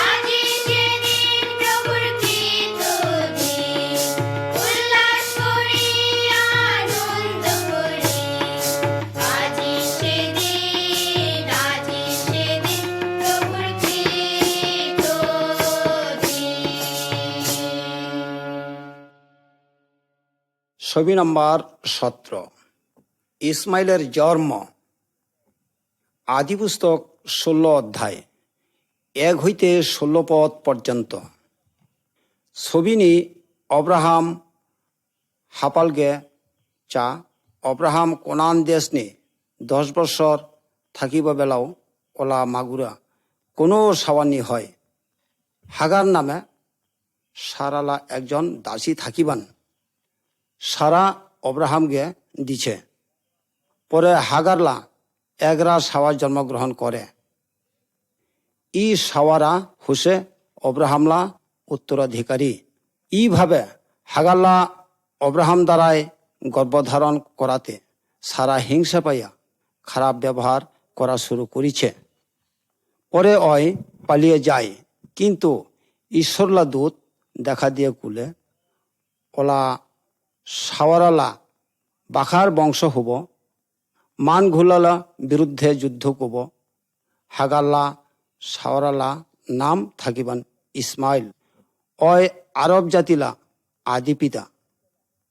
আজি সেদিন, প্রভুর কৃত দিন, উল্লাস করি, আনন্দ করি। আজি সেদিন, আজি সেদিন, প্রভুর কৃত দিন। ছবি নম্বর 17, ইসমাইলের জন্ম। আদি পুস্তক 16 অধ্যায় 1 হইতে 16 পদ পর্যন্ত। ছবিনি অব্রাহাম হাপালগে চা। অব্রাহাম কোনান দেশ নি 10 বছর থাকিব বেলাও ওলা মাগুরা কোনো সাওয়ানি হয়। হাগার নামে সারালা একজন দাসী থাকিবান। সারা অব্রাহামকে দিছে। পরে হাগারলা এগরা সাওয়ার জন্মগ্রহণ করে। ই সাওয়ারা হুসে অব্রাহামলা উত্তরাধিকারী। এইভাবে হাগারলা অব্রাহাম দ্বারাই গর্ভধারণ করাতে সারা হিংসা পাইয়া খারাপ ব্যবহার করা শুরু করেছে। পরে ওই পালিয়ে যায়, কিন্তু ঈশ্বরলা দূত দেখা দিয়ে কুলে, ওলা সাওয়ারালা বাখার বংশ হব, মান ঘুলালা বিরুদ্ধে যুদ্ধ কব। হাগাল্লা সাওয়ারালা নাম থাকিবান ইসমাইল। ওই আরব জাতিলা আদি পিতা।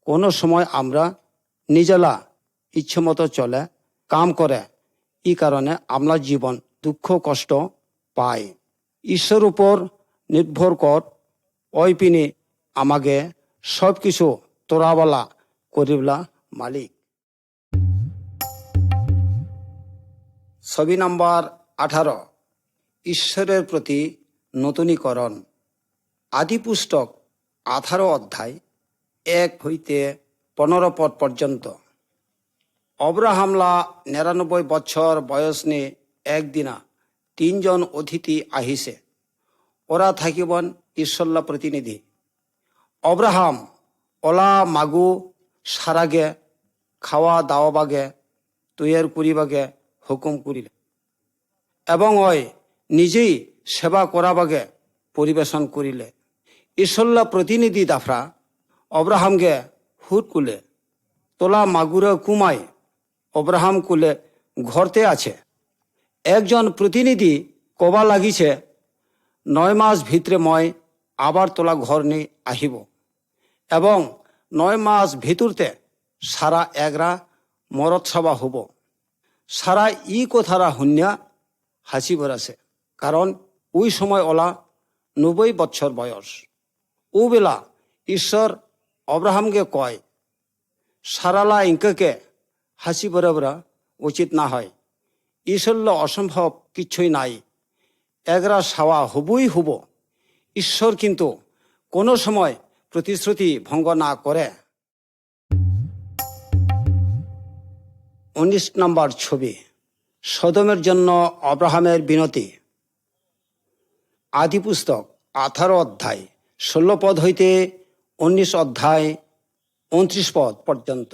কোনো সময় আমরা নিজেলা ইচ্ছে মতো চলে কাম করে, এই কারণে আমরা জীবন দুঃখ কষ্ট পাই। ঈশ্বর উপর নির্ভর কর, ওই পিনি আমাকে সব কিছু তোরাবালা করিবলা মালিক। ছবি নাম্বার 18, ঈশ্বরের প্রতি নতুনীকরণ। আদি পুস্তক 18 অধ্যায় 1 হইতে 15 পদ পর্যন্ত। অব্রাহামলা 99 বছর বয়স নে একদিনা 3 জন অতিথি আহিছে। ওরা থাকিবন ঈশ্বরলা প্রতিনিধি। অব্রাহাম ওলা মাগু সারাগে খাওয়া দাওয়া বাগে তৈয়ার করিবাগে হুকুম করিলে এবং ওই নিজেই সেবা করাবাগে পরিবেশন করিলে। ঈশ্বরলা প্রতিনিধি দাফরা অব্রাহামকে হুট কুলে তোলা মাগুরে কুমায় অব্রাহাম কুলে ঘরতে আছে। একজন প্রতিনিধি কবা লাগিছে 9 মাস ভিতরে মই আবার তোলা ঘর নিয়ে আহিব এবং 9 মাস ভিতরতে সারা এগরা মরত সভা হব। সারা ই কথারা হুন্যা হাসি বেড়াছে, কারণ ওই সময় ওলা 90 বছর বয়স। ও বেলা ঈশ্বর অব্রাহামকে কয়, সারালা ইঙ্ককে হাসি বেড়াবরা উচিত না হয়। ঈশ্বরল অসম্ভব কিছুই নাই, এগরা সাওয়া হবই হব। ঈশ্বর কিন্তু কোনো সময় প্রতিশ্রুতি ভঙ্গ না করে। 19 নম্বর ছবি, সদমের জন্য অব্রাহামের বিনতি। আদি পুস্তক 18 অধ্যায় 16 পদ হইতে 19 অধ্যায় 29 পদ পর্যন্ত।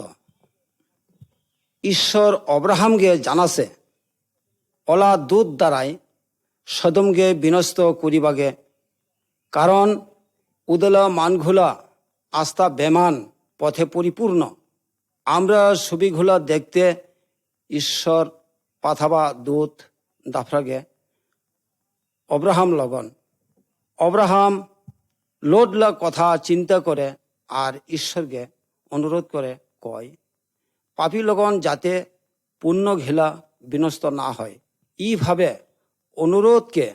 ঈশ্বর অব্রাহামকে জানাছে ওলা দূত দ্বারাই সদমকে বিনষ্ট করিবাগে, কারণ উদলা মানঘুলা আস্থা বেমান পথে পরিপূর্ণ। আমরা ছবিগুলা দেখতে ঈশ্বর পাঠাবা দূত দাফরাগে অব্রাহাম লগন। অব্রাহাম লোডলা কথা চিন্তা করে আর ঈশ্বরকে অনুরোধ করে কয়, পাপী লগন যাতে পুণ্য ঘেলা বিনষ্ট না হয়। এইভাবে অনুরোধকে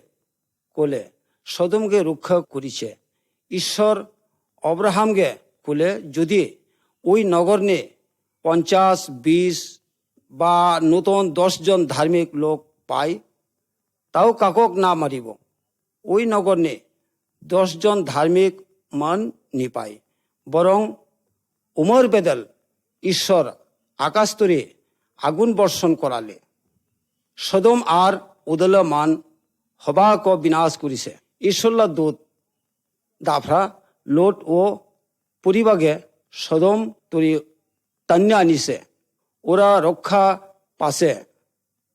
কোলে সদমকে রক্ষা করিছে। ঈশ্বর অব্রাহামকে কোলে যদি ওই নগর নিয়ে 50, 20 বা নতুন 10 জন ধার্মিক লোক পায়, তাও কাকক না মারিব। ওই নগর নিয়ে 10 জন ধার্মিক মান নি পায়, বরং উমর বেদল ঈশ্বর আকাশতরে আগুন বর্ষণ করালে সদম আর উদল মান হবাক বিনাশ করিছে। ঈশ্বরলা দূত দাফরা লোট ও পরিবাগে সদম তরি টান্য আনিছে। ওরা রক্ষা পাশে।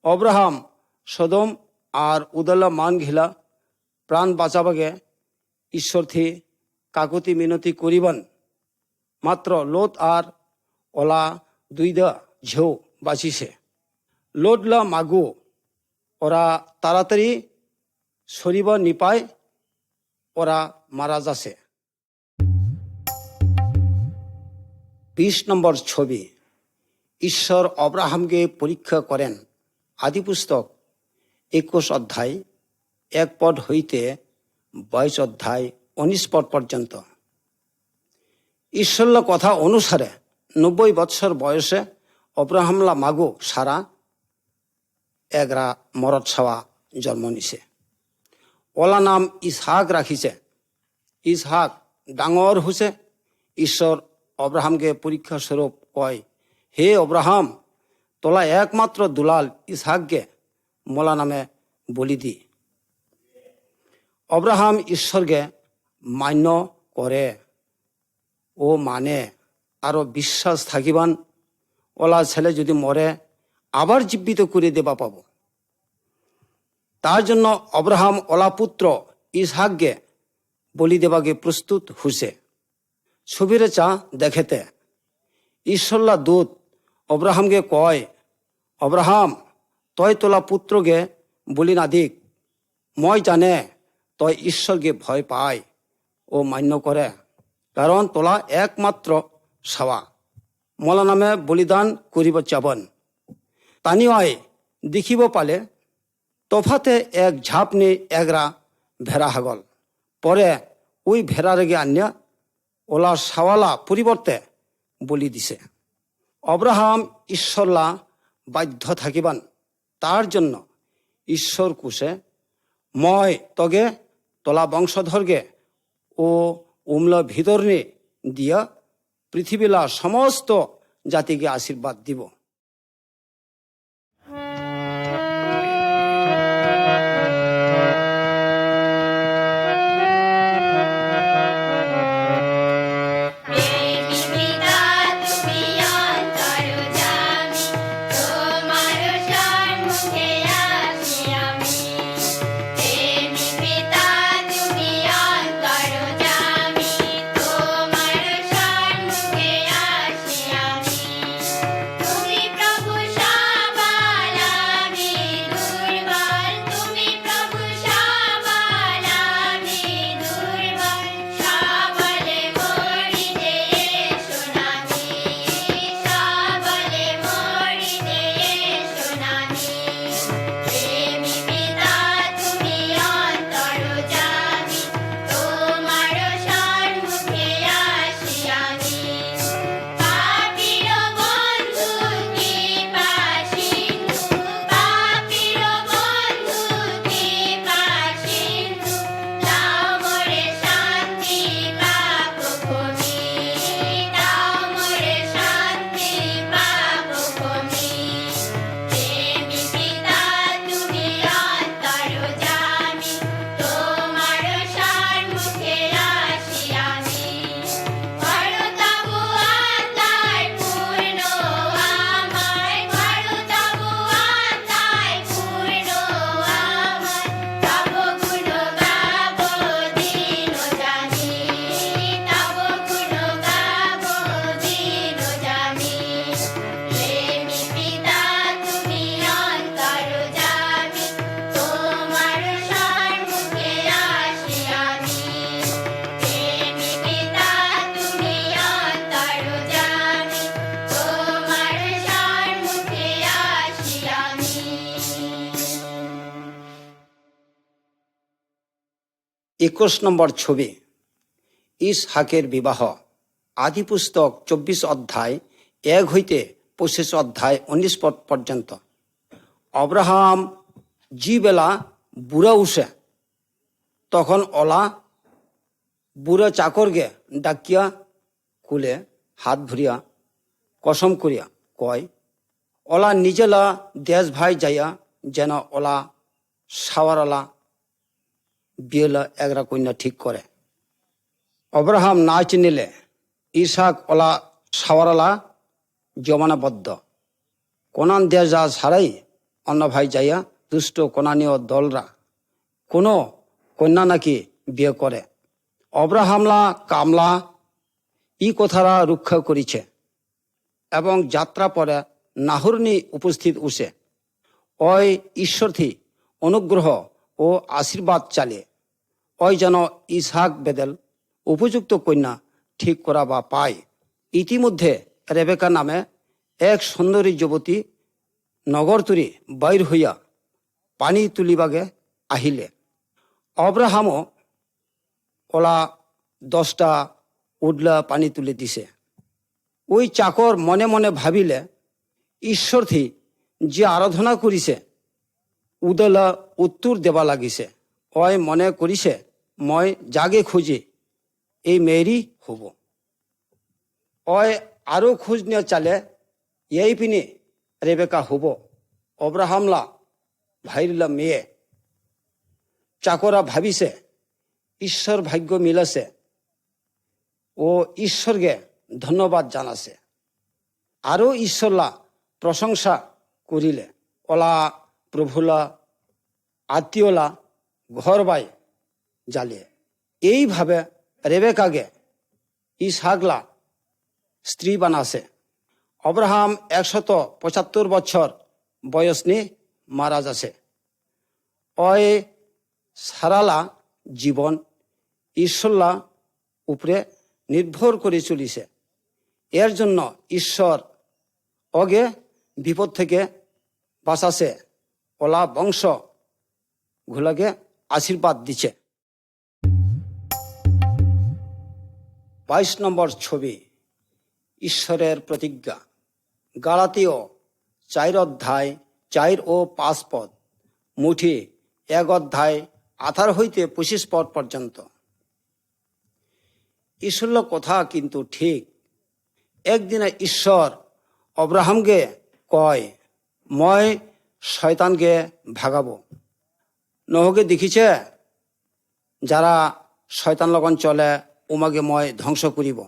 অব্রাহাম সদম আর উদলা মান ঘিলা প্রাণ বাঁচাবাগে ঈশ্বর থি কাকতি মিনতি করিবেন। মাত্র লোট আর ওলা দুইদা ঝেউ বাঁচিছে। লোটলা মাগু ওরা তাড়াতাড়ি সরিব নিপায়, ওরা মারা যাচ্ছে। 20 নম্বর ছবি, ঈশ্বর অব্রাহামকে পরীক্ষা করেন। আদি পুস্তক 21 অধ্যায় 1 পদ হইতে 22 অধ্যায় 19 পদ পর্যন্ত। ঈশ্বরলা কথা অনুসারে 90 বৎসর বয়সে অব্রাহামলা মাগো সারা এগরা মরদ ছাওয়া জন্ম নিছে। ওলা নাম ইসহাক রাখিছে। ইসহাক ডাঙর হুছে। ঈশ্বর অব্রাহামকে পরীক্ষা স্বরূপ কয়, হে অব্রাহাম, তোলা একমাত্র দুলাল ইসহাককে মোলা নামে বলি দি। অব্রাহাম ঈশ্বরকে মান্য করে ও মানে, আরো বিশ্বাস থাকিবান ওলা ছেলে যদি মরে আবার জীবিত করে দেবা পাব। তার জন্য অব্রাহাম ওলা পুত্র ইসহাককে বলি দেবাকে প্রস্তুত হুসে। ছবিরে চা দেখেতে ঈশ্বরলা দূত অব্রাহামকে কয়, অব্রাহাম, তয় তোলা পুত্রকে বলি না দিক। মই জানে তয় ঈশ্বরকে ভয় পায় ও মান্য করে, কারণ তোলা একমাত্র সাওয়া মলা নামে বলিদান করিব চাবন। তানি হয় দেখিব পালে তফাতে এক ঝাপ নি এগরা ভেড়া হাগল। পরে ওই ভেড়া রেগে আনিয়া ওলা সাওয়ালা পরিবর্তে বলি দিছে। অব্রাহাম ঈশ্বরলা বাধ্য থাকিবান, তার জন্য ঈশ্বর কুশে মই তগে তলা বংশধরগে ও উমলা ভিতরনে দিয়া পৃথিবীলা সমস্ত জাতিকে আশীর্বাদ দিব। একুশ নম্বর ছবি, ইসহাকের বিবাহ। আদি পুস্তক 24 অধ্যায় 1 হইতে 25 অধ্যায় 19 পদ পর্যন্ত। অব্রাহাম জি বেলা বুড়া উঠে, তখন ওলা বুড়া চাকরকে ডাকিয়া কুলে হাত ভরিয়া কসম করিয়া কয়, ওলা নিজেলা দেশ ভাই যাইয়া যেন ওলা সাওয়ারালা বিয়েলা একরা কন্যা ঠিক করে। অব্রাহাম না চিনিলে ইসাক ওলা সাওয়ারালা জমানাবদ্ধ। কোনান দেশ যা ছাড়াই অন্য ভাই যাইয়া দুষ্ট কোনানীয় দলরা কোনো কন্যা নাকি বিয়ে করে। অব্রাহামলা কামলা ই কথারা রক্ষা করিছে এবং যাত্রা পরে নাহরনি উপস্থিত উঠে ওই ঈশ্বরথি অনুগ্রহ ও আশীর্বাদ চালে ওই যেন ইসহাক বেদেল উপযুক্ত কন্যা ঠিক করা বা পায়। ইতিমধ্যে রেবেকা নামে এক সুন্দরী যুবতী নগরতুরি বাইর হইয়া পানি তুলিবাগে আহিলে। অব্রাহামও ওলা 10টা উডলা পানি তুলে দিছে। ওই চাকর মনে মনে ভাবিলে, ঈশ্বরথি যে আরাধনা করিছে উদলা উত্তর দেবা লাগিছে। ওই মনে করিছে মই জাগে খুঁজি এই মেয়েরই হব। ওই আরো খোঁজ নিয়ে চালে এই পিনে রেবেকা হব। অব্রাহামলা ভাইরলা মেয়ে। চাকরা ভাবিছে ঈশ্বর ভাগ্য মিলাছে ও ঈশ্বরকে ধন্যবাদ জানাছে। আরো ঈশ্বরলা প্রশংসা করিলে ওলা প্রভুলা আত্মীয়লা ঘর বাই জালে। এইভাবে রেবেকাগে ইসহাকলা স্ত্রী বানাছে। অব্রাহাম 175 বছর বয়স নিয়ে মারা যাচ্ছে। ওই সারালা জীবন ঈশ্বরলা উপরে নির্ভর করে চলিছে। এর জন্য ঈশ্বর ওগে বিপদ থেকে বাঁচাছে, ওলা বংশ গুলাকে আশীর্বাদ দিছে। 22 নম্বর ছবি, ঈশ্বরের প্রতিজ্ঞা। গালাতীয় 4 অধ্যায় 4 ও 5 পদ, মুঠি 1 অধ্যায় 18 হইতে 25 পদ পর্যন্ত। ঈশ্বরের কথা কিন্তু ঠিক। একদিনে ঈশ্বর অব্রাহামকে কয়, মই শয়তানকে ভাগাবো। নহকে দেখিছে, যারা শয়তান লগন চলে উমাকে মই ধ্বংস করিব।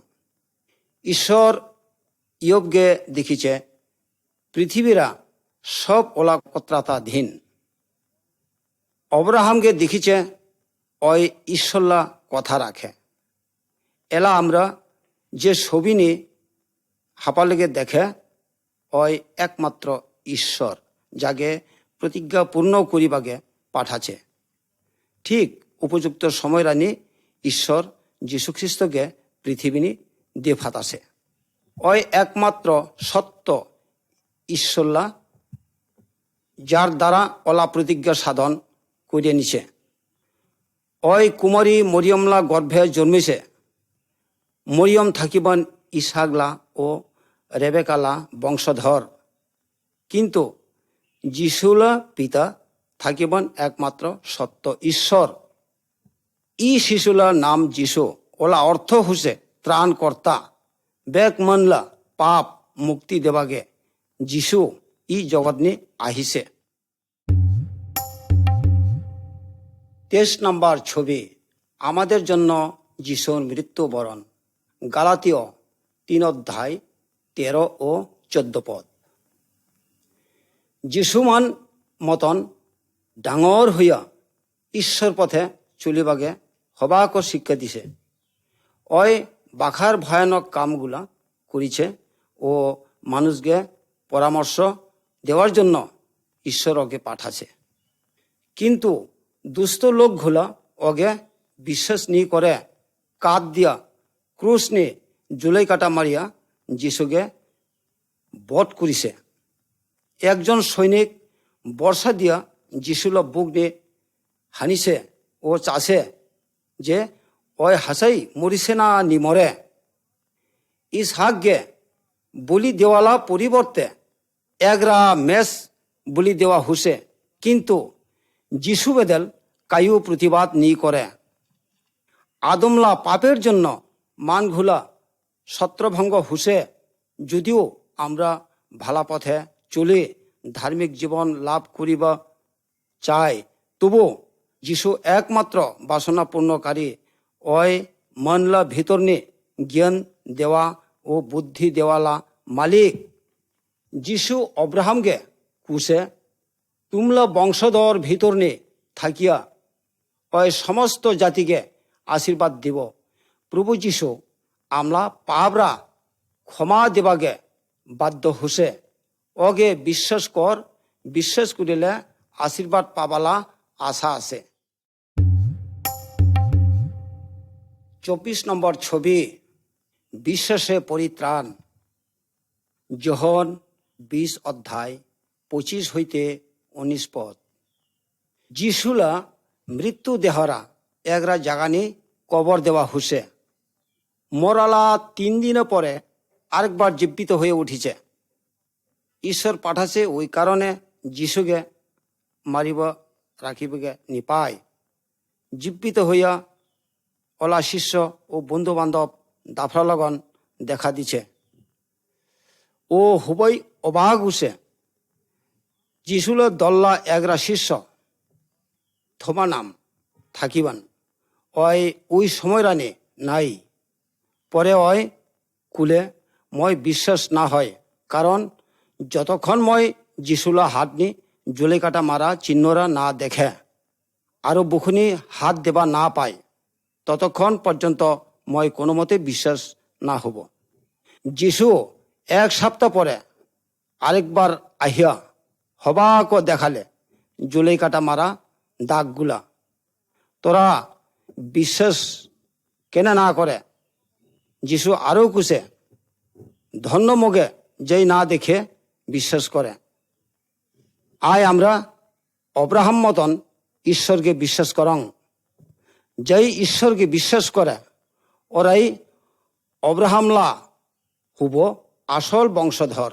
ঈশ্বর ইয়বকে দেখিছে, পৃথিবীরা সব ওলাকত্রাতাধীন। অব্রাহামকে দেখিছে, ওই ঈশ্বরলা কথা রাখে। এলা আমরা যে ছবি নি হাপালেগে দেখে, ওই একমাত্র ঈশ্বর যাকে প্রতিজ্ঞা পূর্ণ করিবাকে পাঠাছে। ঠিক উপযুক্ত সময় রানি ঈশ্বর যীশুখ্রিস্টকে পৃথিবী দিয়ে ফাতাছে। ওই একমাত্র সত্য ঈশ্বরলা, যার দ্বারা ওলা প্রতিজ্ঞা সাধন করিয়ে নিছে। ওই কুমারী মরিয়মলা গর্ভে জন্মিছে। মরিয়ম থাকিবেন ইসাগলা ও রেবেকালা বংশধর, কিন্তু যিশুলা পিতা থাকিবেন একমাত্র সত্য ঈশ্বর। ই শিশুলার নাম যিশু, ওলা অর্থ হুসে ত্রাণকর্তা। বেক মনলা পাপ মুক্তি দেবাগে যিশু ই জগৎ নি আহিছে। 23 নম্বর ছবি, আমাদের জন্য যিশুর মৃত্যুবরণ। গালাতীয় 3 অধ্যায় 13 ও 14 পদ। যিশুমান মতন ডাঙর হইয়া ঈশ্বর পথে চলিবাগে হবাক শিক্ষা দিছে। ওই বাখার ভয়ানক কামগুলা করিছে ও মানুষকে পরামর্শ দেওয়ার জন্য ঈশ্বর ওকে পাঠাছে। কিন্তু দুষ্ট লোকগুলা ওকে বিশ্বাস নি করে কাঁদ দিয়া ক্রুশ নিয়ে জুলাই কাটা মারিয়া যিশুকে বধ করিছে। একজন সৈনিক বর্ষা দিয়া যিশুল বুক নিয়ে হানিছে ও চাষে যে ওই হাসাই মরিছে না নিমরে। ইসহাককে বলি দেওয়ালা পরিবর্তে এগরা মেষ বলি দেওয়া হুসে, কিন্তু যিশু বেদেল কায়ু প্রতিবাদ নি করে। আদমলা পাপের জন্য মানঘুলা ছত্রভঙ্গ হুসে, যদিও আমরা ভালা পথে চলে ধার্মিক জীবন লাভ করিবা চাই, তবু যিশু একমাত্র বাসনা পূর্ণকারী। ওই মনলা ভিতর নে জ্ঞান দেওয়া ও বুদ্ধি দেওয়ালা মালিক। যিশু অব্রাহামকে কুশে, তুমলা বংশধর ভিতর নে থাকিয়া ওই সমস্ত জাতিকে আশীর্বাদ দিব। প্রভু যিশু আমলা পাবরা ক্ষমা দেবাগে বাধ্য হুসে। ওগে বিশ্বাস কর, বিশ্বাস করিলে আশীর্বাদ পাবালা আশা আছে। 24 নম্বর ছবি, বিশ্বাসে পরিত্রাণ। যোহন 20 অধ্যায় 25 হইতে 19 পদ। যিশুলা মৃত্যু দেহরা এগরা জাগানি কবর দেওয়া হুসে। মরালা 3 দিন পরে আরেকবার জীবিত হয়ে উঠিছে। ঈশ্বর পাঠাছে, ওই কারণে যিশুকে মারিব রাখিবকে নিপায়। জীবিত হইয়া ওলা শিষ্য ও বন্ধু বান্ধব দাফরা লগন দেখা দিছে। ও হুবই অবাক উসে। যিশুলের দল্লা এগরা শিষ্য থমা নাম থাকিবান ওই সময় রানে নাই। পরে ওই কুলে মই বিশ্বাস না হয়, কারণ যতক্ষণ মই যিশুলা হাত নি জলে কাটা মারা চিহ্নরা না দেখে আরো বুখুনি হাত দেবা না পায়, ততক্ষণ পর্যন্ত মই কোনো মতে বিশ্বাস না হব। যিশু 1 সপ্তাহ পরে আরেকবার আহিয়া হবাক দেখালে জলে কাটা মারা দাগগুলা। তোরা বিশ্বাস কেন না করে? যিশু আরো কুছে, ধন্য মগে যেই না দেখে বিশ্বাস করে। আয় আমরা অব্রাহাম মতন ঈশ্বরকে বিশ্বাস করং। যেই ঈশ্বরকে বিশ্বাস করে ওরাই অব্রাহামলা হুব আসল বংশধর।